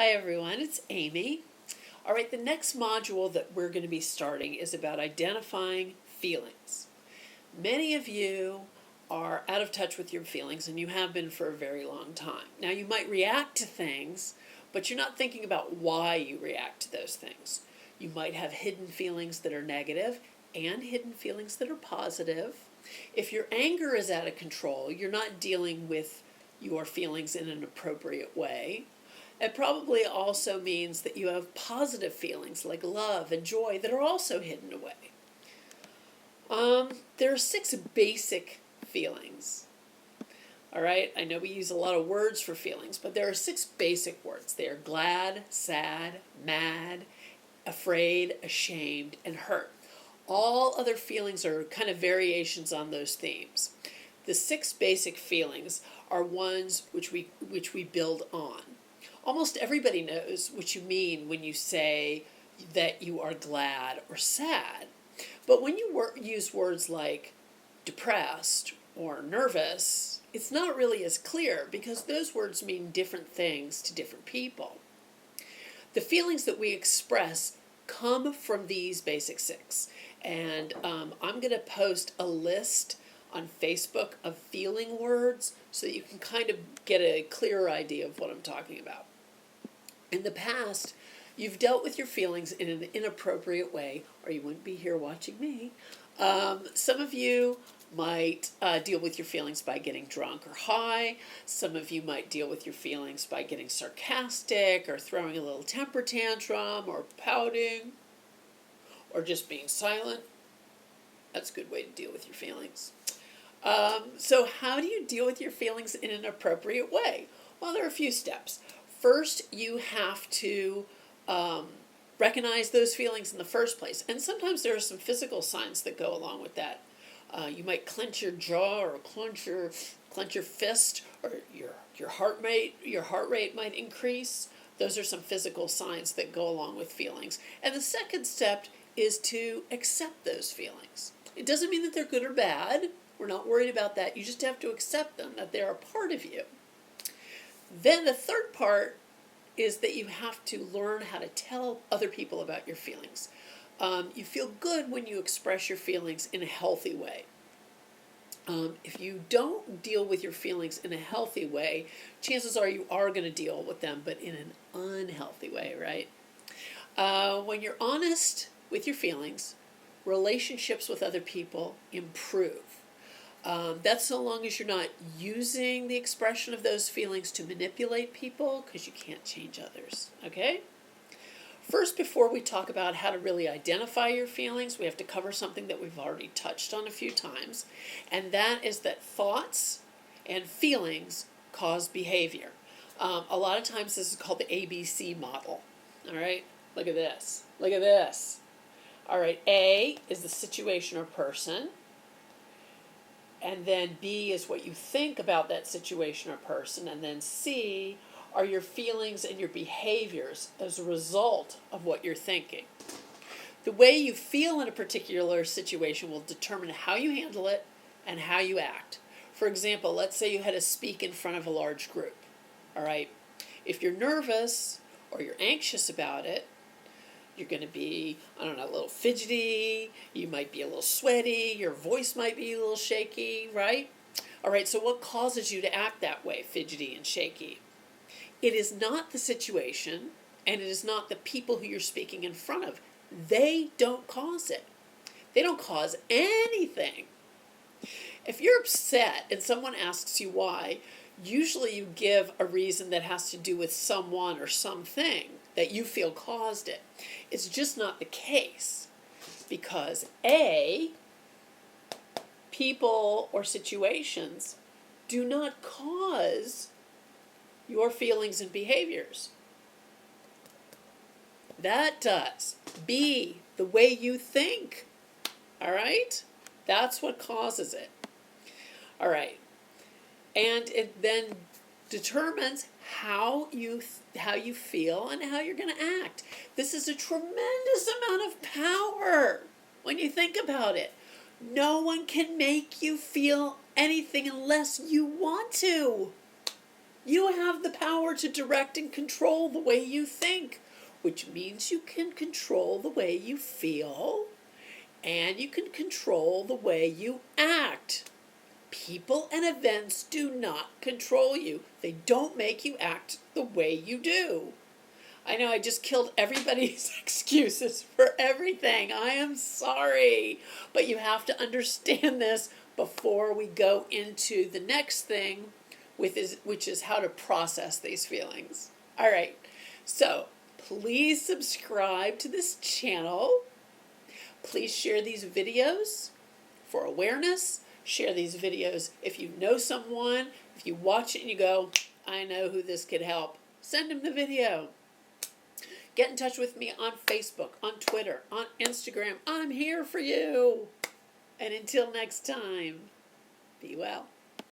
Hi everyone, it's Amy. All right, the next module that we're going to be starting is about identifying feelings. Many of you are out of touch with your feelings, and you have been for a very long time. Now, you might react to things, but you're not thinking about why you react to those things. You might have hidden feelings that are negative and hidden feelings that are positive. If your anger is out of control, you're not dealing with your feelings in an appropriate way. It probably also means that you have positive feelings like love and joy that are also hidden away. There are 6 basic feelings. All right, I know we use a lot of words for feelings, but there are 6 basic words. They are glad, sad, mad, afraid, ashamed, and hurt. All other feelings are kind of variations on those themes. The 6 basic feelings are ones which we build on. Almost everybody knows what you mean when you say that you are glad or sad. But when you use words like depressed or nervous, it's not really as clear because those words mean different things to different people. The feelings that we express come from these basic 6. And I'm going to post a list on Facebook of feeling words so that you can kind of get a clearer idea of what I'm talking about. In the past, you've dealt with your feelings in an inappropriate way, or you wouldn't be here watching me. Some of you might deal with your feelings by getting drunk or high. Some of you might deal with your feelings by getting sarcastic or throwing a little temper tantrum or pouting or just being silent. That's a good way to deal with your feelings. So how do you deal with your feelings in an appropriate way? Well, there are a few steps. First, you have to recognize those feelings in the first place. And sometimes there are some physical signs that go along with that. You might clench your jaw or clench your fist, or your heart rate might increase. Those are some physical signs that go along with feelings. And the second step is to accept those feelings. It doesn't mean that they're good or bad. We're not worried about that. You just have to accept them, that they're a part of you. Then the third part is that you have to learn how to tell other people about your feelings. You feel good when you express your feelings in a healthy way. If you don't deal with your feelings in a healthy way, chances are you are going to deal with them, but in an unhealthy way, right? When you're honest with your feelings, relationships with other people improve. That's so long as you're not using the expression of those feelings to manipulate people, because you can't change others, okay? First, before we talk about how to really identify your feelings, we have to cover something that we've already touched on a few times, and that is that thoughts and feelings cause behavior. A lot of times this is called the ABC model, all right? Look at this. Look at this. All right, A is the situation or person. And then B is what you think about that situation or person. And then C are your feelings and your behaviors as a result of what you're thinking. The way you feel in a particular situation will determine how you handle it and how you act. For example, let's say you had to speak in front of a large group. All right. If you're nervous or you're anxious about it, you're going to be, a little fidgety, you might be a little sweaty, your voice might be a little shaky, right? All right, so what causes you to act that way, fidgety and shaky? It is not the situation, and it is not the people who you're speaking in front of. They don't cause it. They don't cause anything. If you're upset and someone asks you why, usually you give a reason that has to do with someone or something that you feel caused it. It's just not the case, because A, people or situations do not cause your feelings and behaviors. That does. B, the way you think. All right? That's what causes it. All right. And it then determines how you feel and how you're going to act. This is a tremendous amount of power when you think about it. No one can make you feel anything unless you want to. You have the power to direct and control the way you think, which means you can control the way you feel and you can control the way you act. People and events do not control you. They don't make you act the way you do. I know I just killed everybody's excuses for everything. I am sorry. But you have to understand this before we go into the next thing, which is how to process these feelings. All right. So please subscribe to this channel. Please share these videos for awareness. Share these videos if you know someone. If you watch it and you go, I know who this could help, send them the video. Get in touch with me on Facebook, on Twitter, on Instagram. I'm here for you. And until next time, be well.